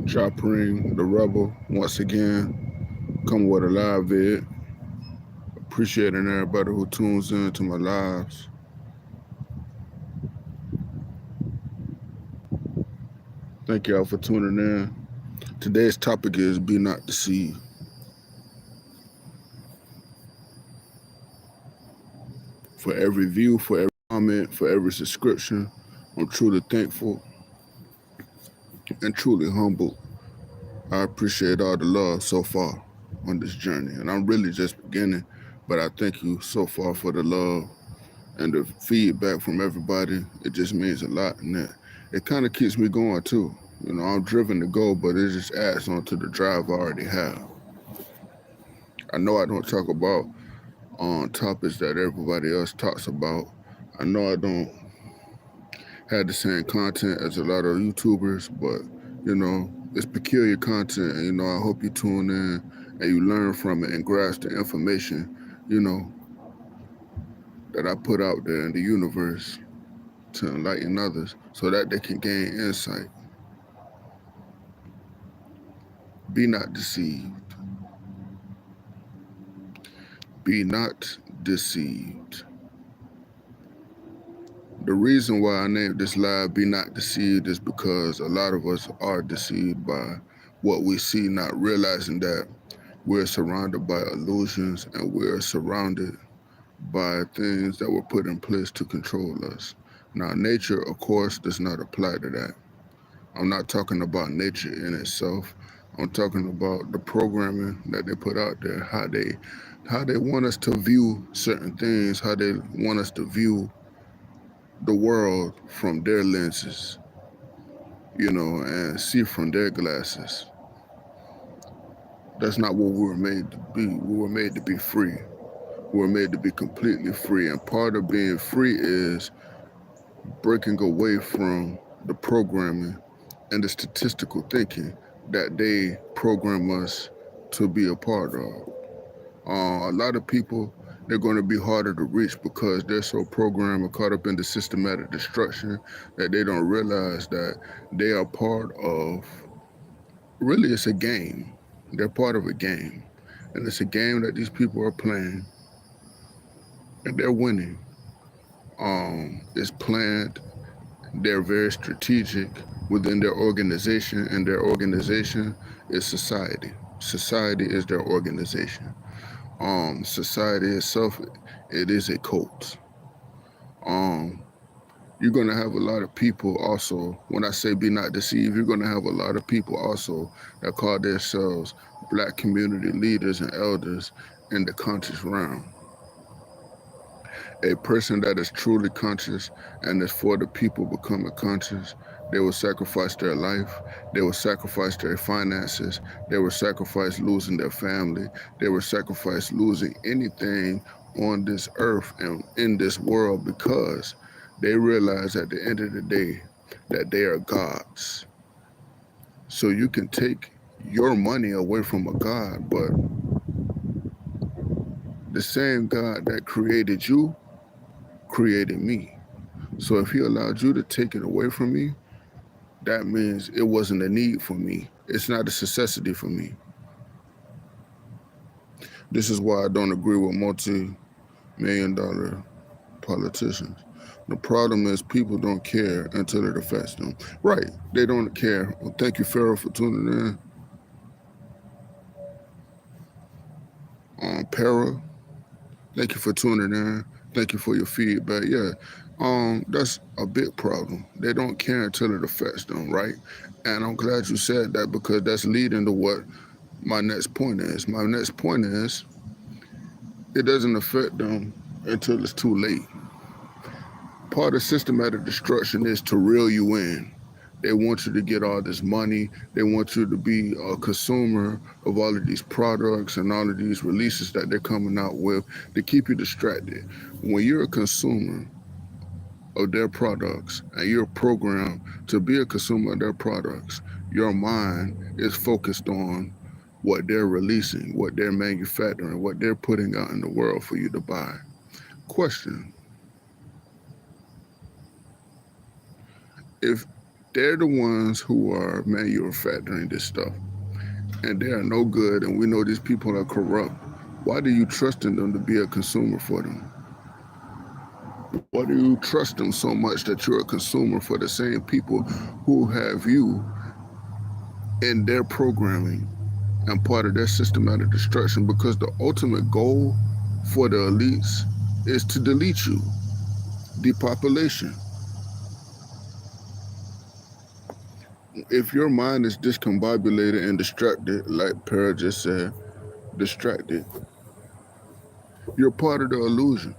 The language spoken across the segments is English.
Jah'Preme, the rebel, once again, coming with a live vid. Appreciating everybody who tunes in to my lives. Thank y'all for tuning in. Today's topic is Be Not Deceived. For every view, for every comment, for every subscription, I'm truly thankful and truly humbled. I appreciate all the love so far on this journey. And I'm really just beginning, but I thank you so far for the love and the feedback from everybody. It just means a lot, and it kind of keeps me going too. You know, I'm driven to go, but it just adds on to the drive I already have. I know I don't talk about on topics that everybody else talks about. I know I don't have the same content as a lot of YouTubers, but you know, it's peculiar content, and you know, I hope you tune in and you learn from it and grasp the information, you know, that I put out there in the universe to enlighten others so that they can gain insight. Be not deceived. Be not deceived. The reason why I named this live Be Not Deceived is because a lot of us are deceived by what we see, not realizing that we're surrounded by illusions and we're surrounded by things that were put in place to control us. Now, nature, of course, does not apply to that. I'm not talking about nature in itself. I'm talking about the programming that they put out there, how they want us to view certain things, how they want us to view the world from their lenses, you know, and see from their glasses. That's not what we were made to be. We were made to be free. We were made to be completely free. And part of being free is breaking away from the programming and the statistical thinking that they program us to be a part of. A lot of people, they're going to be harder to reach because they're so programmed and caught up in the systematic destruction that they don't realize that they are part of, really, it's a game. They're part of a game. And it's a game that these people are playing and they're winning. It's planned, they're very strategic within their organization, and their organization is society. Society is their organization. Society itself, it is a cult. Um, you're gonna have a lot of people also. When I say be not deceived, you're gonna have a lot of people also that call themselves black community leaders and elders in the conscious realm. A person that is truly conscious and is for the people becoming conscious, they will sacrifice their life, they will sacrifice their finances, they will sacrifice losing their family, they will sacrifice losing anything on this earth and in this world because they realize at the end of the day that they are gods. So you can take your money away from a god, but the same God that created you created me. So if he allowed you to take it away from me, that means it wasn't a need for me. It's not a necessity for me. This is why I don't agree with multi-million dollar politicians. The problem is people don't care until it affects them. Right, they don't care. Well, thank you, Farrell, for tuning in. Para, thank you for tuning in. Thank you for your feedback. Yeah, that's a big problem. They don't care until it affects them, right? And I'm glad you said that because that's leading to what my next point is. My next point is it doesn't affect them until it's too late. Part of systematic destruction is to reel you in. They want you to get all this money. They want you to be a consumer of all of these products and all of these releases that they're coming out with to keep you distracted. When you're a consumer of their products and you're programmed to be a consumer of their products, your mind is focused on what they're releasing, what they're manufacturing, what they're putting out in the world for you to buy. Question: if They're the ones who are manufacturing this stuff, and they are no good. And we know these people are corrupt. Why do you trust in them to be a consumer for them? Why do you trust them so much that you're a consumer for the same people who have you in their programming and part of their systematic destruction? Because the ultimate goal for the elites is to delete you, depopulation. If your mind is discombobulated and distracted, like Para just said, distracted, you're part of the illusion.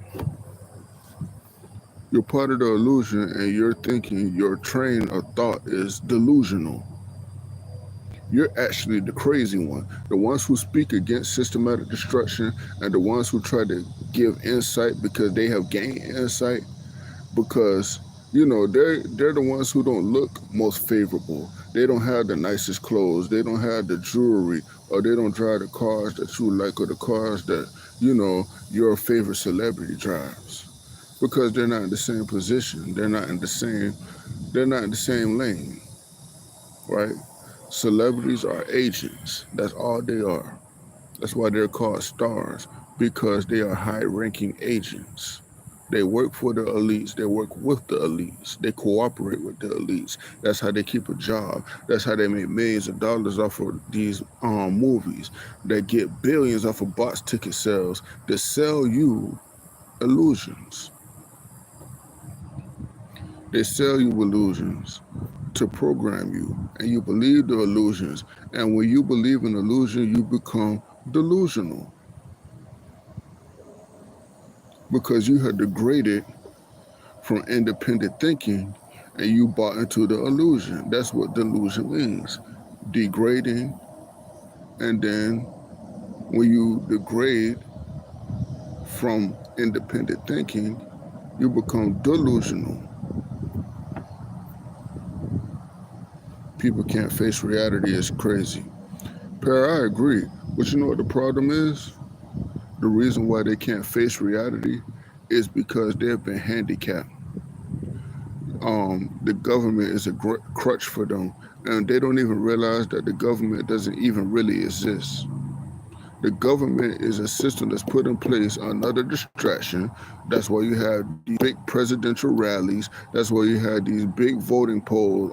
You're part of the illusion, and your thinking, your train of thought is delusional. You're actually the crazy one. The ones who speak against systematic destruction and the ones who try to give insight because they have gained insight because they're the ones who don't look most favorable. They don't have the nicest clothes. They don't have the jewelry, or they don't drive the cars that you like, or the cars that your favorite celebrity drives, because they're not in the same position. They're not in the same lane, right? Celebrities are agents. That's all they are. That's why they're called stars, because they are high-ranking agents. They work for the elites. They work with the elites. They cooperate with the elites. That's how they keep a job. That's how they make millions of dollars off of these movies. They get billions off of box ticket sales that sell you illusions. They sell you illusions to program you, and you believe the illusions. And when you believe in illusion, you become delusional because you have degraded from independent thinking and you bought into the illusion. That's what delusion means. Degrading, and then when you degrade from independent thinking, you become delusional. People can't face reality. It's crazy. Per, I agree. But you know what the problem is? The reason why they can't face reality is because they've been handicapped. The government is a crutch for them, and they don't even realize that the government doesn't even really exist. The government is a system that's put in place, another distraction. That's why you have these big presidential rallies. That's why you have these big voting poll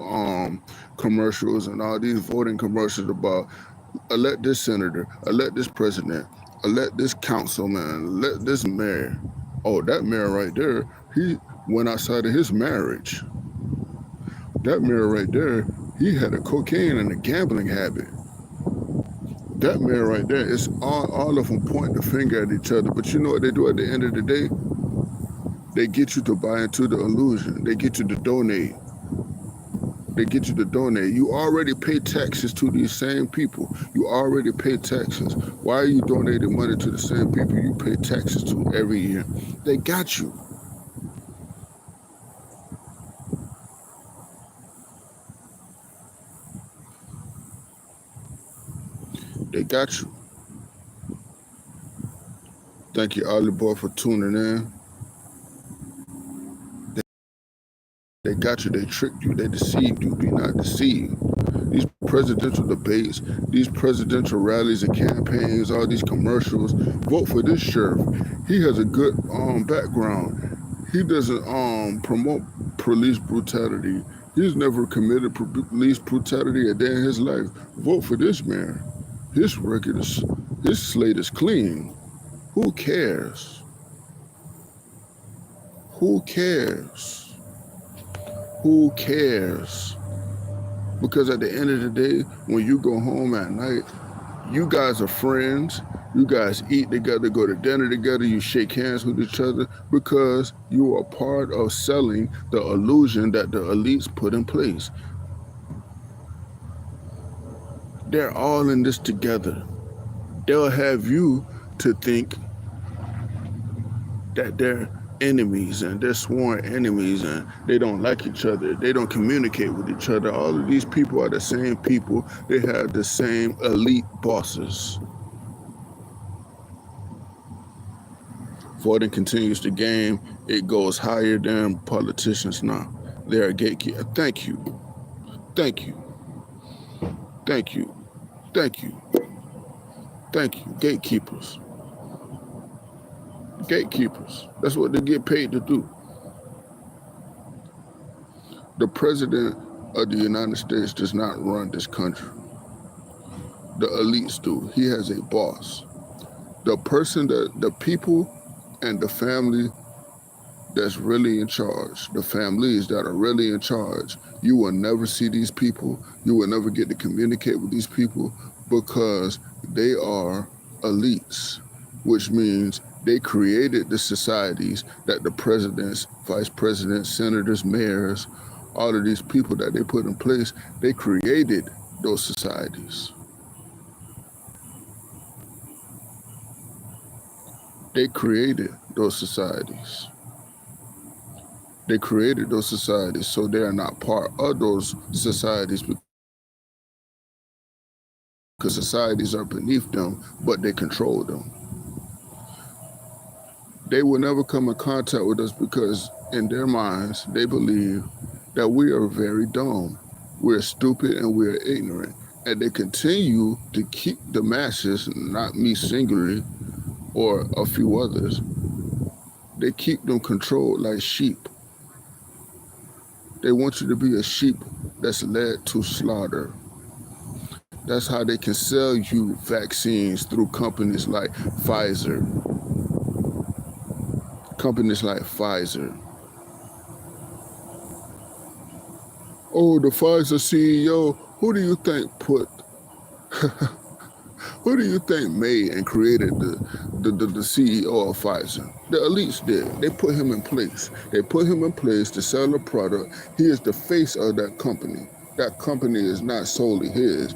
commercials and all these voting commercials about elect this senator, elect this president, elect this councilman, elect this mayor. Oh, that mayor right there, he went outside of his marriage. That mayor right there, he had a cocaine and a gambling habit. That man right there, it's all of them point the finger at each other. But you know what they do at the end of the day? They get you to buy into the illusion. They get you to donate. They get you to donate. You already pay taxes to these same people. You already pay taxes. Why are you donating money to the same people you pay taxes to every year? They got you. They got you. Thank you, Ollie Boy, for tuning in. They got you. They tricked you. They deceived you. Be not deceived. These presidential debates, these presidential rallies and campaigns, all these commercials. Vote for this sheriff. He has a good background. He doesn't promote police brutality. He's never committed police brutality a day in his life. Vote for this man. His slate is clean. Who cares? Who cares? Who cares? Because at the end of the day, when you go home at night, you guys are friends. You guys eat together, go to dinner together, you shake hands with each other because you are part of selling the illusion that the elites put in place. They're all in this together. They'll have you to think that they're enemies and they're sworn enemies and they don't like each other. They don't communicate with each other. All of these people are the same people. They have the same elite bosses. Voting continues the game. It goes higher than politicians now. They're a gatekeeper. Thank you. Thank you, thank you, thank you, thank you. Gatekeepers, gatekeepers. That's what they get paid to do. The president of the United States does not run this country. The elites do. He has a boss. The person that the people and the family that's really in charge, the families that are really in charge, you will never see these people. You will never get to communicate with these people because they are elites, which means they created the societies that the presidents, vice presidents, senators, mayors, all of these people that they put in place, they created those societies. They created those societies. They created those societies, so they are not part of those societies because societies are beneath them, but they control them. They will never come in contact with us because in their minds, they believe that we are very dumb. We're stupid and we're ignorant. And they continue to keep the masses, not me singularly or a few others, they keep them controlled like sheep. They want you to be a sheep that's led to slaughter. That's how they can sell you vaccines through companies like Pfizer. Companies like Pfizer. Oh, the Pfizer CEO, who do you think made and created the CEO of Pfizer? The elites did. They put him in place. They put him in place to sell a product. He is the face of that company. That company is not solely his.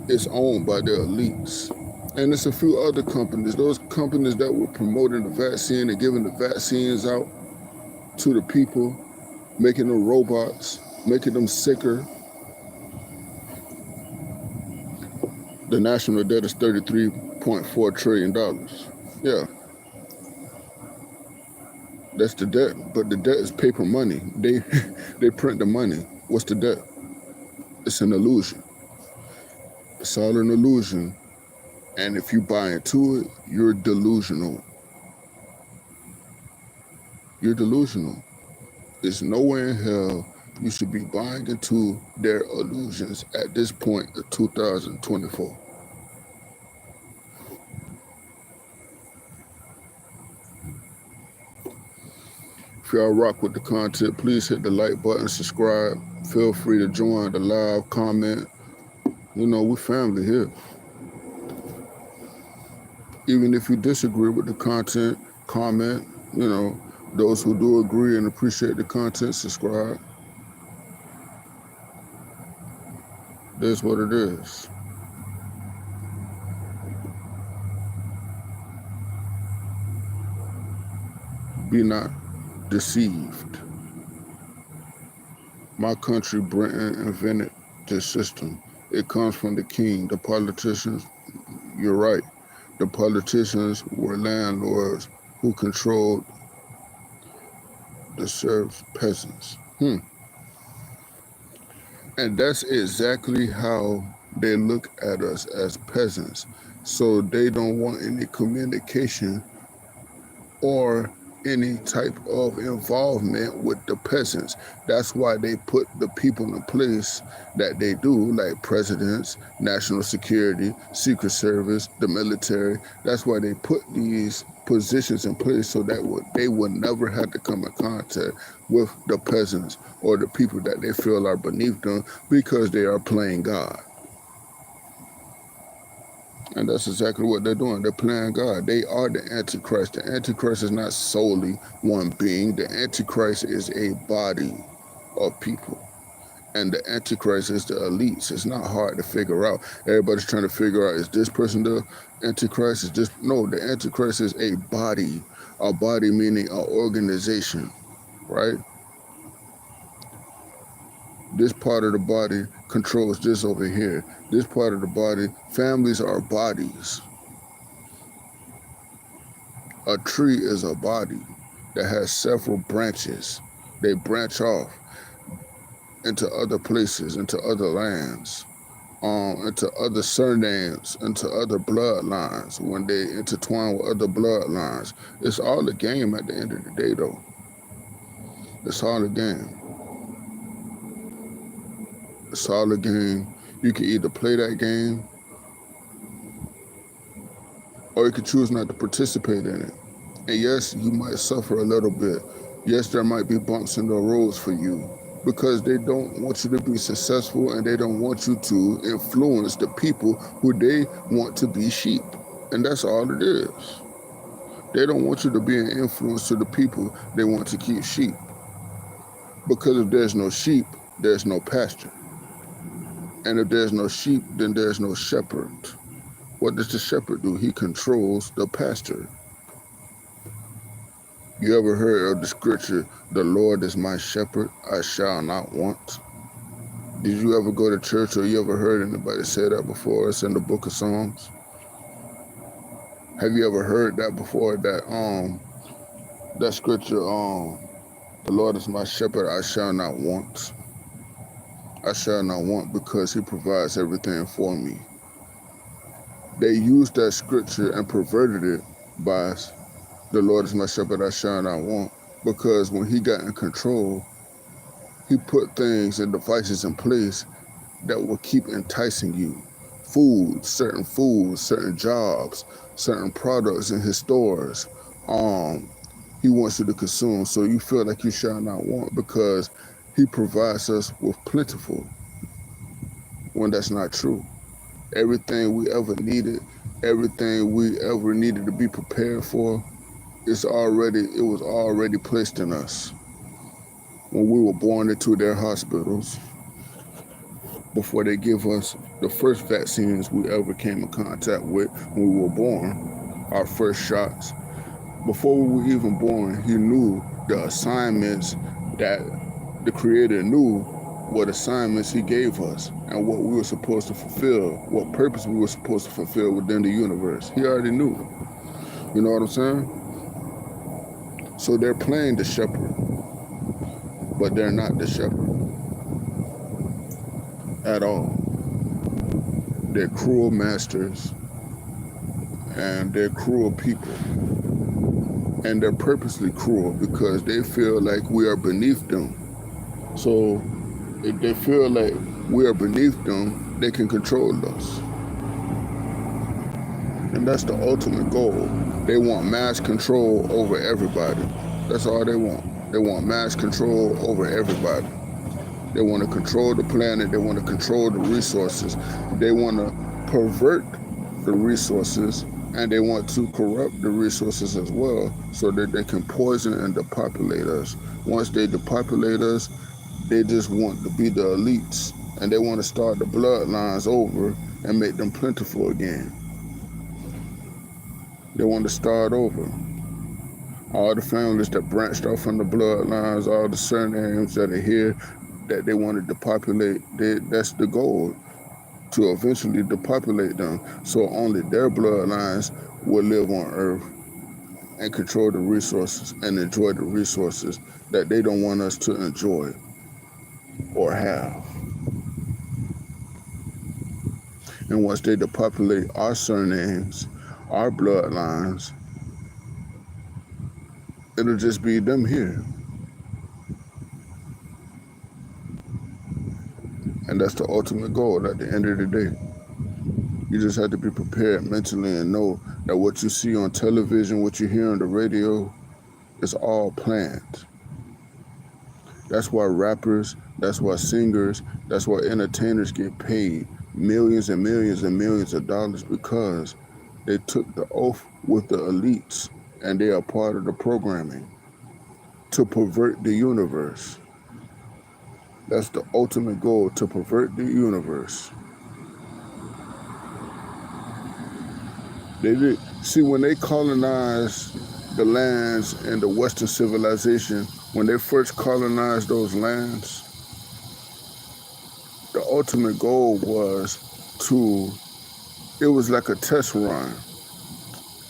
It's owned by the elites. And it's a few other companies, those companies that were promoting the vaccine and giving the vaccines out to the people, making them robots, making them sicker. The national debt is $33.4 trillion. Yeah, that's the debt. But the debt is paper money. They print the money. What's the debt? It's an illusion. It's all an illusion. And if you buy into it, you're delusional. You're delusional. There's nowhere in hell you should be buying into their illusions at this point of 2024. If y'all rock with the content, please hit the like button, subscribe. Feel free to join the live, comment. You know, we're family here. Even if you disagree with the content, comment. You know, those who do agree and appreciate the content, subscribe. That's what it is. Be not deceived. My country, Britain, invented this system. It comes from the king. The politicians, you're right. The politicians were landlords who controlled the serfs, peasants. And that's exactly how they look at us as peasants. So they don't want any communication or any type of involvement with the peasants. That's why they put the people in place that they do, like presidents, national security, secret service, the military. That's why they put these positions in place so that they would never have to come in contact with the peasants or the people that they feel are beneath them because they are playing God. And that's exactly what they're doing. They're playing God. They are the Antichrist. The Antichrist is not solely one being. The Antichrist is a body of people. And the Antichrist is the elites. It's not hard to figure out. Everybody's trying to figure out, is this person the Antichrist? Is this? No, the Antichrist is a body. A body meaning an organization, right? This part of the body controls this over here. This part of the body, families are bodies. A tree is a body that has several branches. They branch off. into other places, into other lands, into other surnames, into other bloodlines. When they intertwine with other bloodlines, it's all a game at the end of the day, though. It's all a game. It's all a game. You can either play that game or you can choose not to participate in it. And yes, you might suffer a little bit. Yes, there might be bumps in the roads for you because they don't want you to be successful and they don't want you to influence the people who they want to be sheep. And that's all it is. They don't want you to be an influence to the people they want to keep sheep. Because if there's no sheep, there's no pasture. And if there's no sheep, then there's no shepherd. What does the shepherd do? He controls the pasture. You ever heard of the scripture, the Lord is my shepherd, I shall not want? Did you ever go to church or you ever heard anybody say that before? It's in the book of Psalms. Have you ever heard that before? That scripture, the Lord is my shepherd, I shall not want. I shall not want because he provides everything for me. They used that scripture and perverted it by the Lord is my shepherd, I shall not want. Because when he got in control, he put things and devices in place that will keep enticing you. Foods, certain jobs, certain products in his stores. He wants you to consume, so you feel like you shall not want because he provides us with plentiful, when that's not true. Everything we ever needed, everything we ever needed to be prepared for, it was already placed in us. When we were born into their hospitals, before they give us the first vaccines we ever came in contact with when we were born, our first shots. Before we were even born, he knew the assignments that the Creator knew what assignments he gave us and what we were supposed to fulfill, what purpose we were supposed to fulfill within the universe. He already knew. You know what I'm saying? So they're playing the shepherd, but they're not the shepherd at all. They're cruel masters and they're cruel people. And they're purposely cruel because they feel like we are beneath them. So if they feel like we are beneath them, they can control us. And that's the ultimate goal. They want mass control over everybody. That's all they want. They want mass control over everybody. They want to control the planet. They want to control the resources. They want to pervert the resources, and they want to corrupt the resources as well so that they can poison and depopulate us. Once they depopulate us, they just want to be the elites, and they want to start the bloodlines over and make them plentiful again. They want to start over. All the families that branched off from the bloodlines, all the surnames that are here that they want to depopulate, that's the goal, to eventually depopulate them so only their bloodlines will live on Earth and control the resources and enjoy the resources that they don't want us to enjoy or have. And once they depopulate our surnames, our bloodlines, it'll just be them here. And that's the ultimate goal at the end of the day. You just have to be prepared mentally and know that what you see on television, what you hear on the radio, is all planned. That's why rappers, that's why singers, that's why entertainers get paid millions and millions and millions of dollars, because they took the oath with the elites and they are part of the programming to pervert the universe. That's the ultimate goal, to pervert the universe. They did. See, when they colonized the lands in the Western civilization, when they first colonized those lands, the ultimate goal was it was like a test run.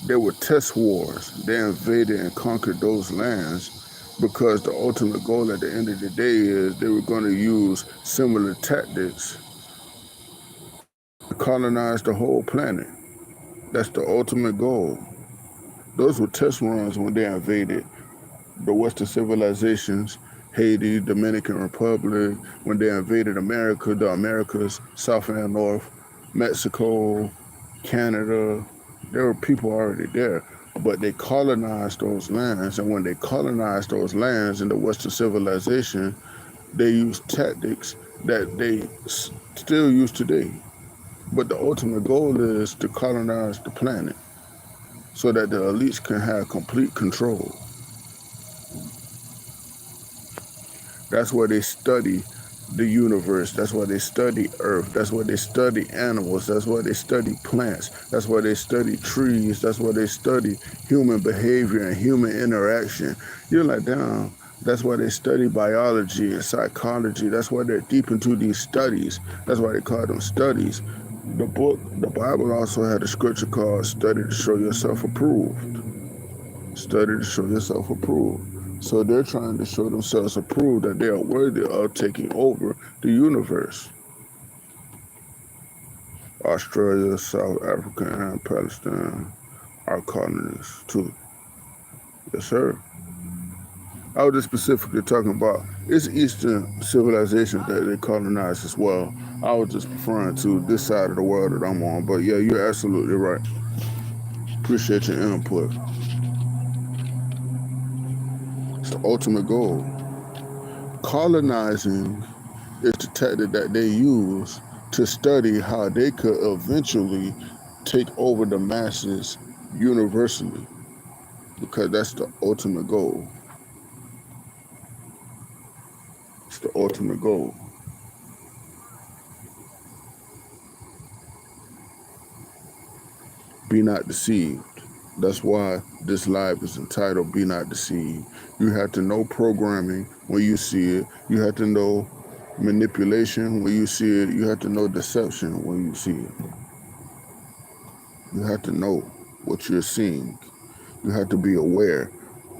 There were test wars. They invaded and conquered those lands because the ultimate goal at the end of the day is they were going to use similar tactics to colonize the whole planet. That's the ultimate goal. Those were test runs when they invaded the Western civilizations, Haiti, Dominican Republic, when they invaded America, the Americas, South and North, Mexico, Canada. There were people already there, but they colonized those lands. And when they colonized those lands in the Western civilization, they used tactics that they still use today. But the ultimate goal is to colonize the planet so that the elites can have complete control. That's where they study the universe. That's why they study Earth. That's why they study animals. That's why they study plants. That's why they study trees. That's why they study human behavior and human interaction. You're like, damn, that's why they study biology and psychology. That's why they're deep into these studies. That's why they call them studies. The Bible also had a scripture called study to show yourself approved. Study to show yourself approved. So they're trying to show themselves approved that they are worthy of taking over the universe. Australia, South Africa, and Palestine are colonists too. Yes, sir. I was just specifically talking about it's Eastern civilizations that they colonized as well. I was just referring to this side of the world that I'm on. But yeah, you're absolutely right. Appreciate your input. It's the ultimate goal. Colonizing is the tactic that they use to study how they could eventually take over the masses universally, because that's the ultimate goal. It's the ultimate goal. Be not deceived. That's why this live is entitled Be Not Deceived. You have to know programming when you see it. You have to know manipulation when you see it. You have to know deception when you see it. You have to know what you're seeing. You have to be aware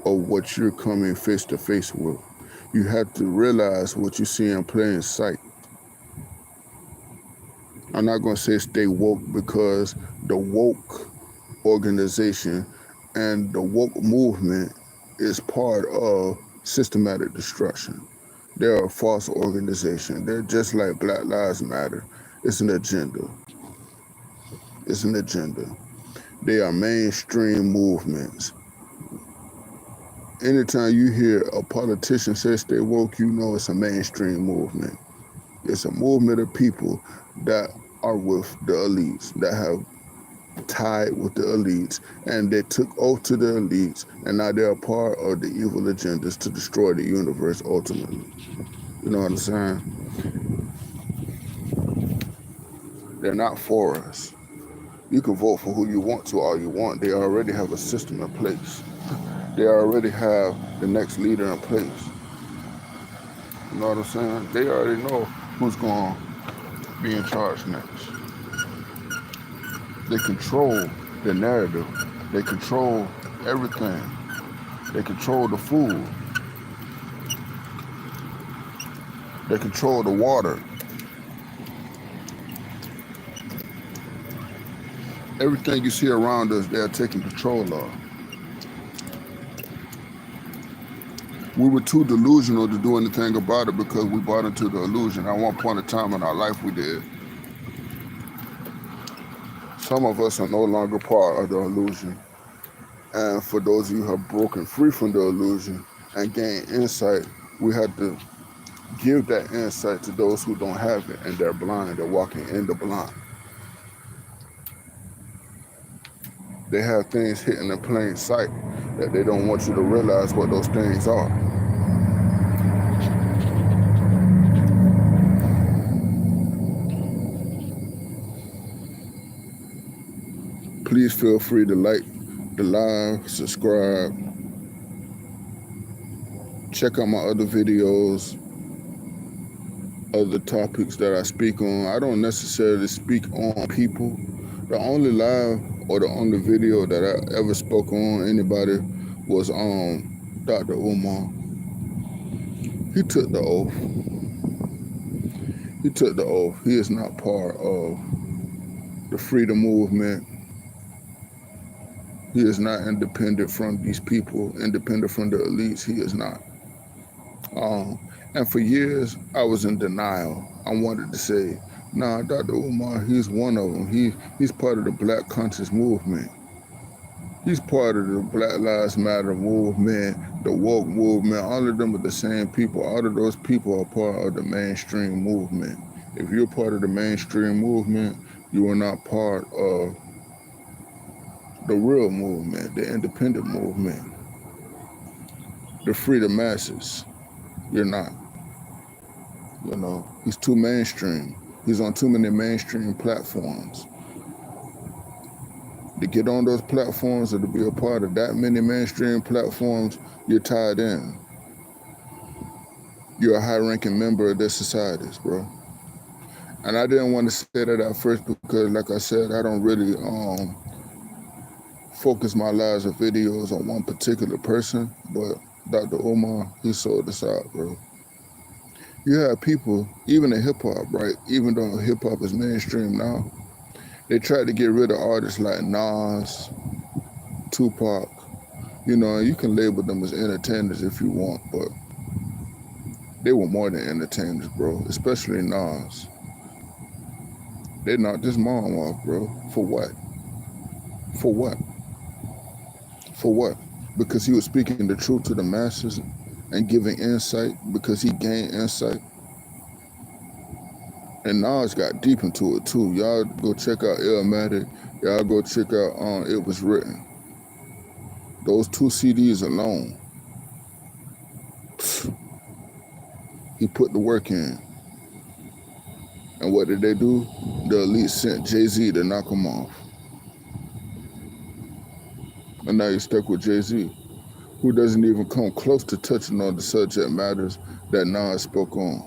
of what you're coming face to face with. You have to realize what you see in plain sight. I'm not going to say stay woke, because the woke organization and the woke movement is part of systematic destruction. They're a false organization. They're just like Black Lives Matter. It's an agenda. It's an agenda. They are mainstream movements. Anytime you hear a politician say stay woke, you know it's a mainstream movement. It's a movement of people that are with the elites, that have tied with the elites, and they took oath to the elites, and now they're a part of the evil agendas to destroy the universe ultimately. You know what I'm saying? They're not for us. You can vote for who you want to all you want. They already have a system in place. They already have the next leader in place. You know what I'm saying? They already know who's going to be in charge next. They control the narrative. They control everything. They control the food. They control the water. Everything you see around us, they're taking control of. We were too delusional to do anything about it because we bought into the illusion. At one point in time in our life, we did. Some of us are no longer part of the illusion. And for those of you who have broken free from the illusion and gained insight, we have to give that insight to those who don't have it, and they're blind. They're walking in the blind. They have things hidden in plain sight that they don't want you to realize what those things are. Please feel free to like the live, subscribe, check out my other videos, other topics that I speak on. I don't necessarily speak on people. The only live or the only video that I ever spoke on anybody was Dr. Umar. He took the oath. He took the oath. He is not part of the freedom movement. He is not independent from these people, independent from the elites. He is not. Um, and for years, I was in denial. I wanted to say, nah, Dr. Umar, he's one of them. He's part of the Black conscious movement. He's part of the Black Lives Matter movement, the woke movement. All of them are the same people. All of those people are part of the mainstream movement. If you're part of the mainstream movement, you are not part of the real movement, the independent movement, the free the masses. You're not. He's too mainstream. He's on too many mainstream platforms. To get on those platforms or to be a part of that many mainstream platforms, you're tied in. You're a high-ranking member of their societies, bro. And I didn't want to say that at first because, like I said, I don't really focus my lives or videos on one particular person. But Dr. Umar, he sold us out, bro. You have people, even in hip-hop, right? Even though hip-hop is mainstream now, they tried to get rid of artists like Nas, Tupac. You can label them as entertainers if you want, but they were more than entertainers, bro. Especially Nas. They knocked his mom off, bro. For what? For what? For what? Because he was speaking the truth to the masses and giving insight because he gained insight. And Nas got deep into it too. Y'all go check out Illmatic. Y'all go check out It Was Written. Those two CDs alone, he put the work in. And what did they do? The elite sent Jay-Z to knock him off. And now you're stuck with Jay-Z, who doesn't even come close to touching on the subject matters that Nas spoke on.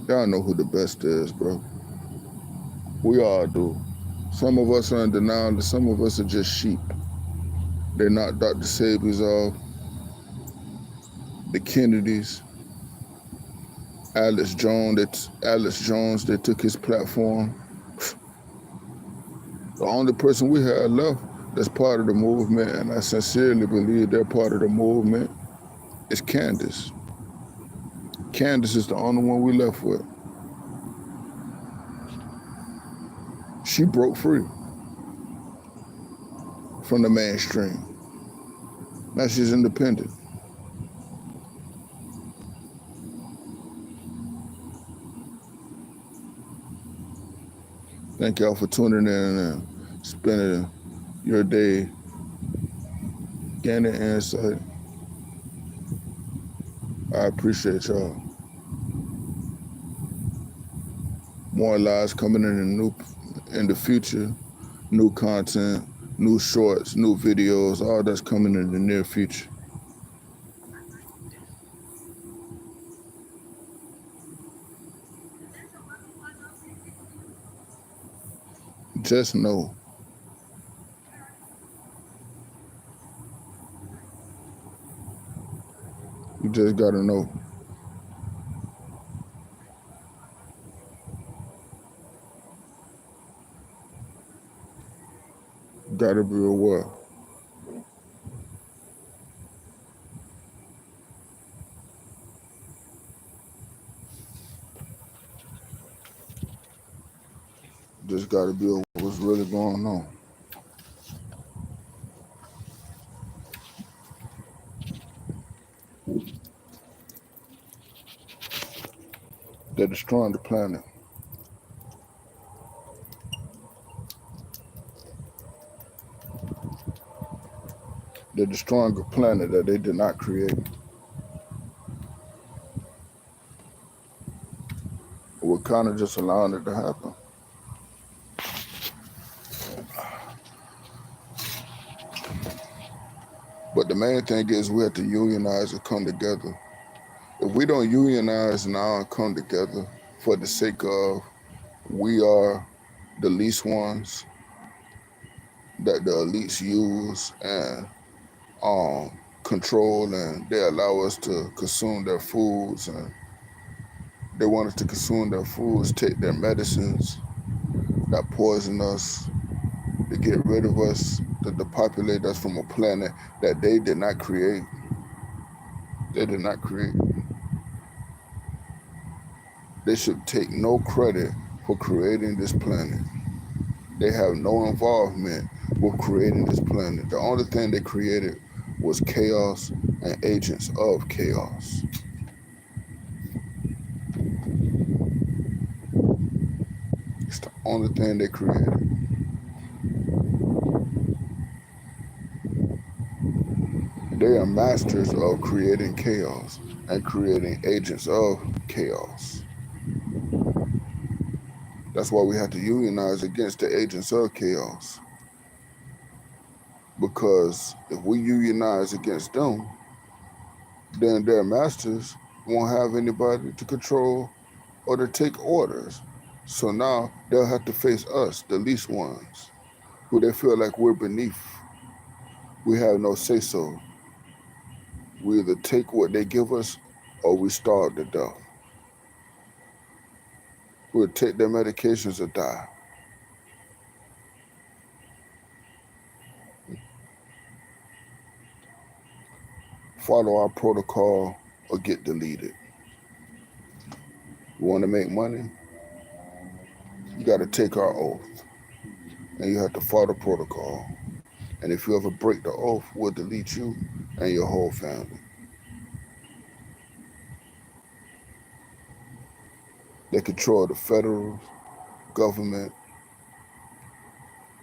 Y'all know who the best is, bro. We all do. Some of us are in denial, and some of us are just sheep. They're not Dr. Sabies off, the Kennedys, Alex Jones, they took his platform. The only person we have left that's part of the movement, and I sincerely believe they're part of the movement, is Candace. Candace is the only one we left with. She broke free from the mainstream. Now she's independent. Thank y'all for tuning in and spending your day gaining insight. I appreciate y'all. More lives coming in the future, new content, new shorts, new videos, all that's coming in the near future. Just know. You just gotta know. Gotta be aware. Just gotta be aware of what's really going on. They're destroying the planet. They're destroying a planet that they did not create. We're kind of just allowing it to happen. But the main thing is we have to unionize and come together. If we don't unionize now and come together for the sake of we are the least ones that the elites use and control, and they allow us to consume their foods, and they want us to consume their foods, take their medicines that poison us, to get rid of us, to depopulate us from a planet that they did not create. They did not create. They should take no credit for creating this planet. They have no involvement with creating this planet. The only thing they created was chaos and agents of chaos. It's the only thing they created. They are masters of creating chaos and creating agents of chaos. That's why we have to unionize against the agents of chaos. Because if we unionize against them, then their masters won't have anybody to control or to take orders. So now they'll have to face us, the least ones, who they feel like we're beneath. We have no say so. We either take what they give us or we starve to death. We'll take their medications or die. Follow our protocol or get deleted. You want to make money? You got to take our oath. And you have to follow the protocol. And if you ever break the oath, we'll delete you and your whole family. They control the federal government.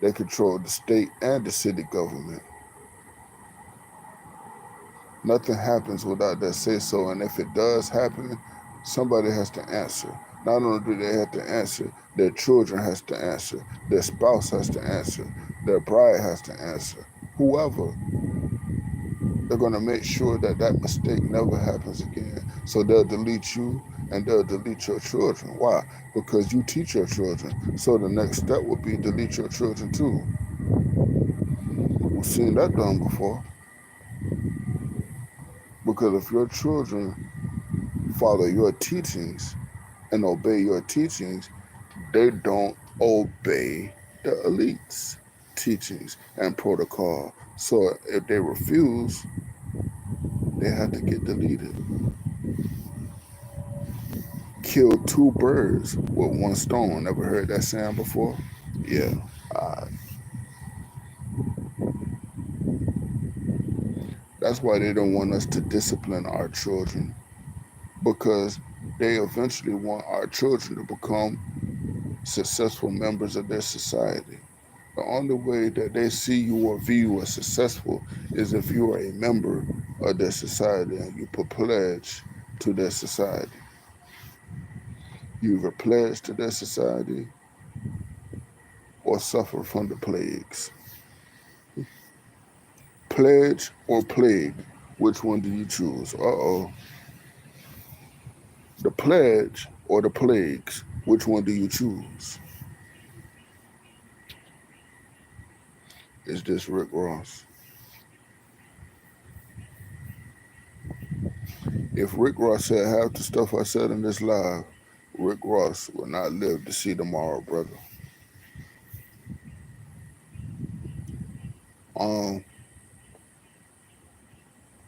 They control the state and the city government. Nothing happens without their say-so, and if it does happen, somebody has to answer. Not only do they have to answer, their children has to answer, their spouse has to answer, their bride has to answer. Whoever, they're going to make sure that that mistake never happens again. So they'll delete you and they'll delete your children. Why? Because you teach your children. So the next step would be delete your children too. We've seen that done before. Because if your children follow your teachings and obey your teachings, they don't obey the elite's teachings and protocol. So if they refuse, they have to get deleted. Kill two birds with one stone. Never heard that saying before? Yeah. That's why they don't want us to discipline our children, because they eventually want our children to become successful members of their society. The only way that they see you or view you as successful is if you are a member of their society and you put pledge to their society. You either pledge to their society or suffer from the plagues. Pledge or plague, which one do you choose? Uh-oh. The pledge or the plagues, which one do you choose? Is this Rick Ross? If Rick Ross said half the stuff I said in this live, Rick Ross will not live to see tomorrow, brother.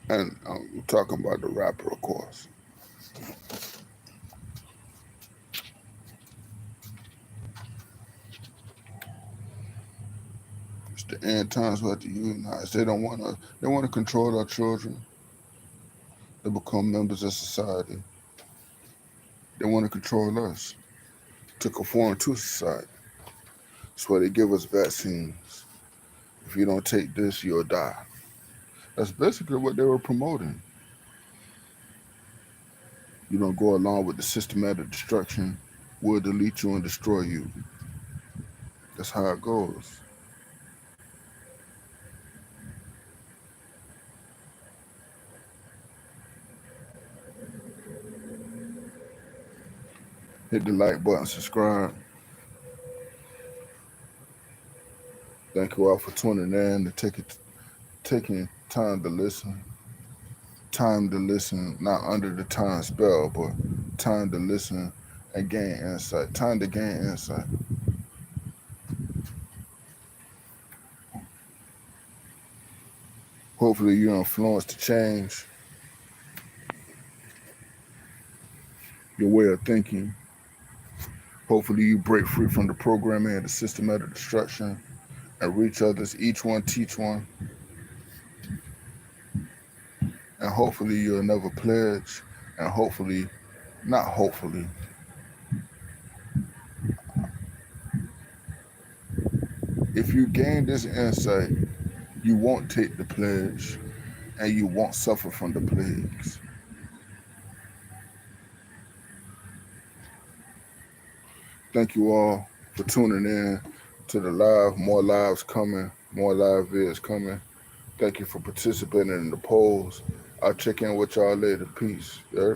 And I'm talking about the rapper, of course. It's the end times we have to unionize. They don't want to. They want to control our children. They become members of society. They want to control us to conform to society. That's why they give us vaccines. If you don't take this, you'll die. That's basically what they were promoting. You don't go along with the systematic destruction, we'll delete you and destroy you. That's how it goes. Hit the like button, subscribe. Thank you all for tuning in and taking time to listen. time to listen, not under the time spell, but time to listen and gain insight. Time to gain insight. Hopefully, you're influenced to change your way of thinking. Hopefully, you break free from the programming and the systematic destruction and reach others. Each one teach one. And hopefully, you'll never pledge. And hopefully, not hopefully, if you gain this insight, you won't take the pledge and you won't suffer from the plagues. Thank you all for tuning in to the live. More lives coming, more live vids coming. Thank you for participating in the polls. I'll check in with y'all later. Peace. Yeah?